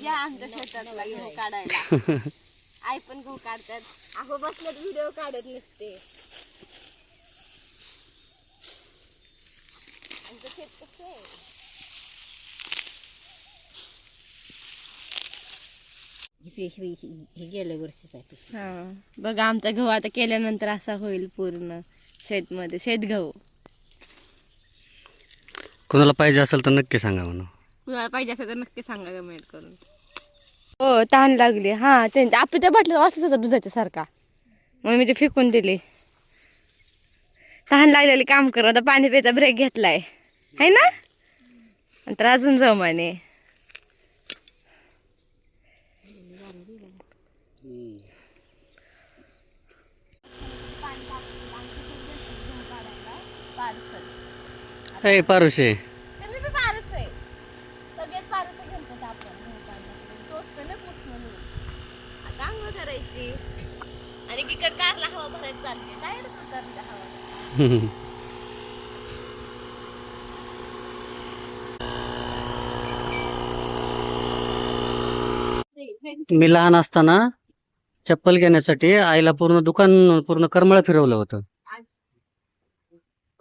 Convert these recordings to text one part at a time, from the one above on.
या आमच्या शेतातला गहू काढायला. आई पण गहू काढतात. अहो बसल्यात व्हिडिओ काढत नसते. आमचं शेत कसं आहे? हे गेल्या वर्षीच आहे. हा बघा आमचा गहू आता केल्यानंतर असा होईल पूर्ण शेतमध्ये शेत गहू. कोणाला पाहिजे असेल तर नक्की सांगा म्हणून. कुणाला पाहिजे असेल तर नक्की सांगा कमेंट करून. हो तहान लागली. हा त्यांच्या आपण त्या बाटलीत वासच होता दुधाच्या सारखा, मग मी ते फेकून दिले. तहान लागलेली काम कर. आता पाणी प्यायचा ब्रेक घेतलाय है ना, नंतर अजून जाऊ म्हणे. ए पारुशे, करायची आणि तिकड कारला हवा भरायला चालली. डायरेक्ट उतरली हवा. मी लहान असताना चप्पल घेण्यासाठी आईला पूर्ण करमळा फिरवलं होतं.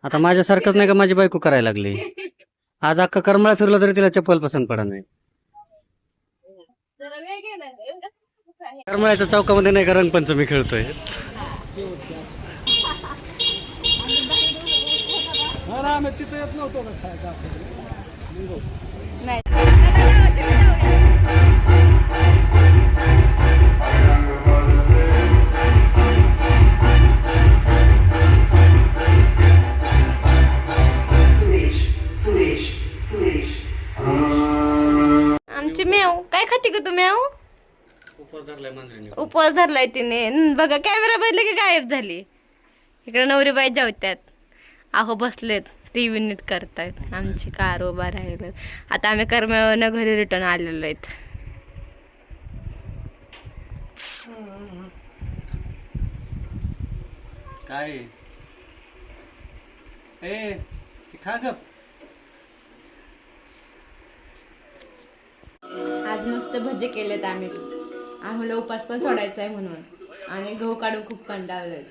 आता माझ्यासारखंच नाही का माझी बायको करायला लागली. आज अख्खा करमळा फिरला तरी तिला चप्पल पसंत पडत नाही. करमळ्याच्या चौकामध्ये नाही का रंगपंचमी खेळतोय. आमची मेव काय खाते का तू मेव? उपवास धरलाय तिने. बघा कॅमेरा बघितलं की गायब झाली. इकडे नवरीबाई जेवत्यात. अहो बसलेत टीव्ही नीट करतायत. आमची कार उभा राहिलं. आता आम्ही कर्म्यावरनं घरी रिटर्न आलेलो आहेत. काय ए खा ग. आज मस्त भजे केलेत आम्ही. आम्हाला उपास पण सोडायचा आहे म्हणून, आणि गहू काढून खूप कंटाळलोय.